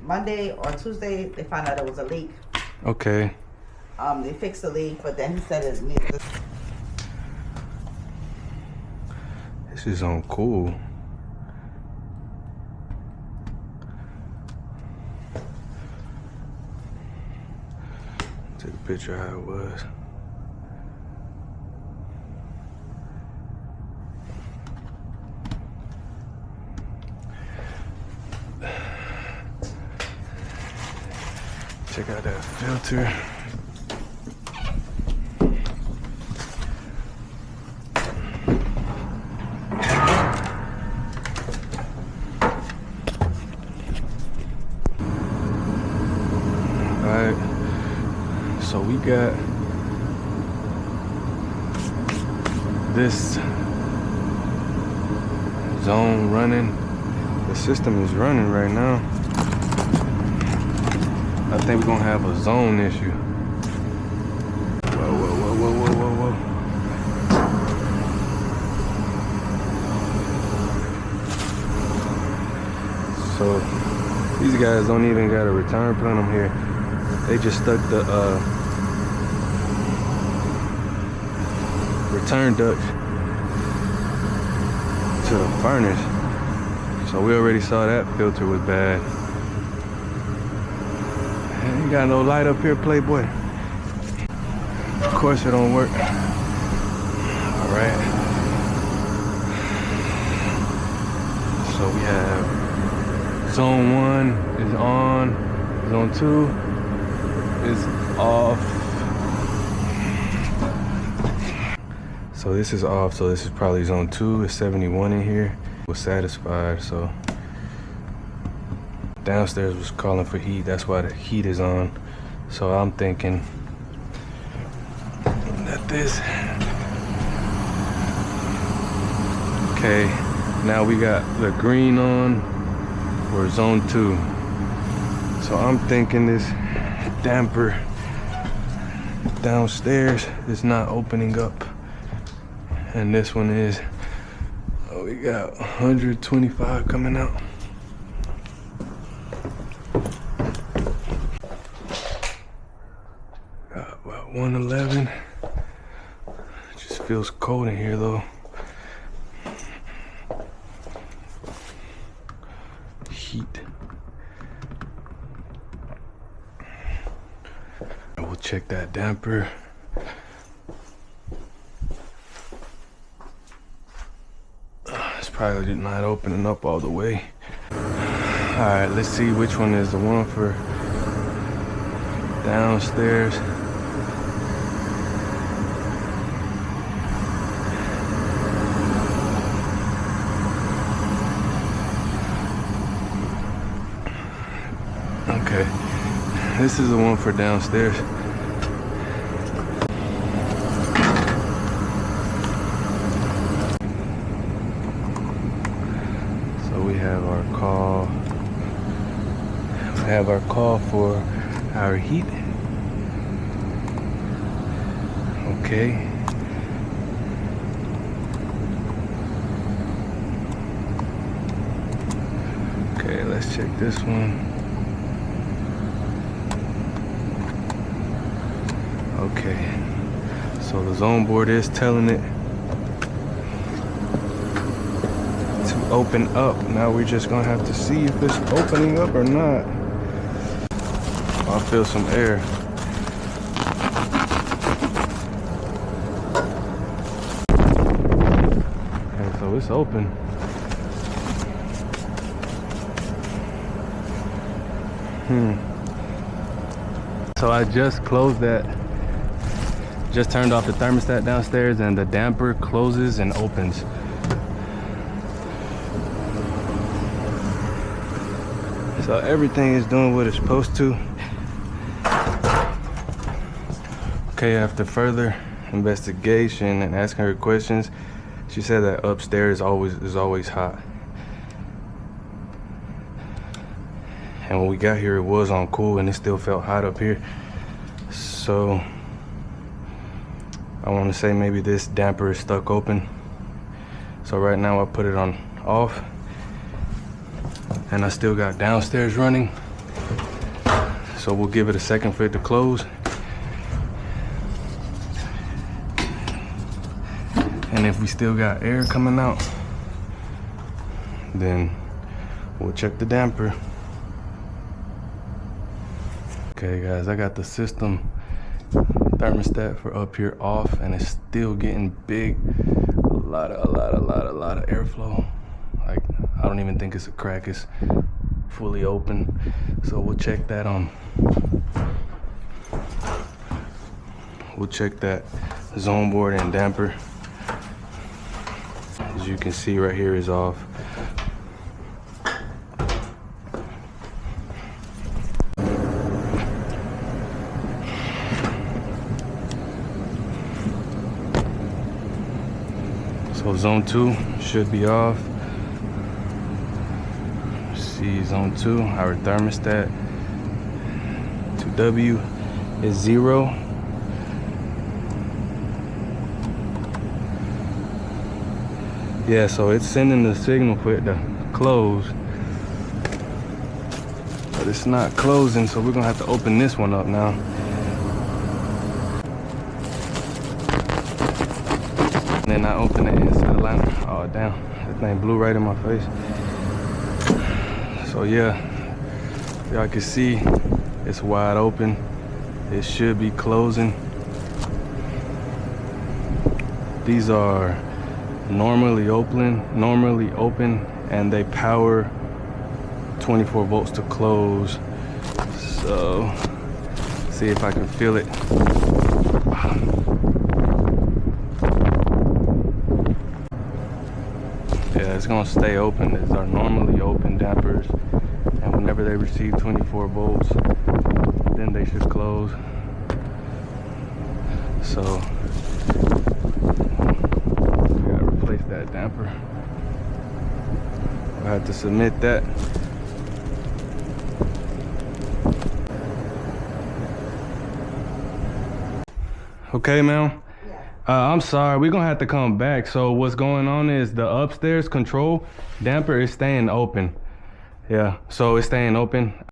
Monday or Tuesday, they found out it was a leak. Okay. They fixed the leak, but then he said it needs. This is on cool. Take a picture of how it was. Check out that filter. Alright, so we got this zone running. The system is running right now. I think we're gonna have a zone issue. Whoa, whoa, whoa, whoa, whoa, whoa, whoa. So these guys don't even got a return plenum here. They just stuck the return duct to the furnace. So we already saw that filter was bad. Ain't got no light up here, Playboy. Of course it don't work. All right. So we have zone 1 is on, zone 2 is off. So this is off, so this is probably zone 2. It's 71 in here. Was satisfied, so downstairs was calling for heat. That's why the heat is on. So I'm thinking that this. Okay, now we got the green on for zone 2. So I'm thinking this damper downstairs is not opening up, and this one is. Oh, we got 125 coming out. Got about 111. Just feels cold in here though. Heat. We'll check that damper. It's probably not opening up all the way. Alright, let's see which one is the one for downstairs. Okay, this is the one for downstairs. So we have our call. We have our call for our heat. Okay. Okay, let's check this one. Okay, so the zone board is telling it to open up. Now we're just gonna have to see if it's opening up or not. I feel some air. Okay, so it's open. So I just closed that. Just turned off the thermostat downstairs, and the damper closes and opens. So everything is doing what it's supposed to. Okay, after further investigation and asking her questions, she said that upstairs is always hot. And when we got here, it was on cool and it still felt hot up here. So I want to say maybe this damper is stuck open. So right now I put it on off, and I still got downstairs running. So we'll give it a second for it to close. And if we still got air coming out, then we'll check the damper. Okay guys, I got the system thermostat for up here off, and it's still getting big. A lot of airflow. Like, I don't even think it's a crack, it's fully open. So we'll check that zone board and damper. As you can see right here is off. So zone 2 should be off. See, zone 2, our thermostat 2W is 0. Yeah, so it's sending the signal for it to close, but it's not closing, so we're gonna have to open this one up now. And then I open it inside the liner. Oh damn, that thing blew right in my face. So yeah, y'all can see it's wide open. It should be closing. These are normally open, and they power 24 volts to close. So see if I can feel it. Yeah, it's gonna stay open. These are normally open dampers, and whenever they receive 24 volts, then they should close. So we gotta replace that damper. I have to submit that. Okay, ma'am. I'm sorry, we're gonna have to come back. So what's going on is the upstairs control damper is staying open. Yeah, so it's staying open.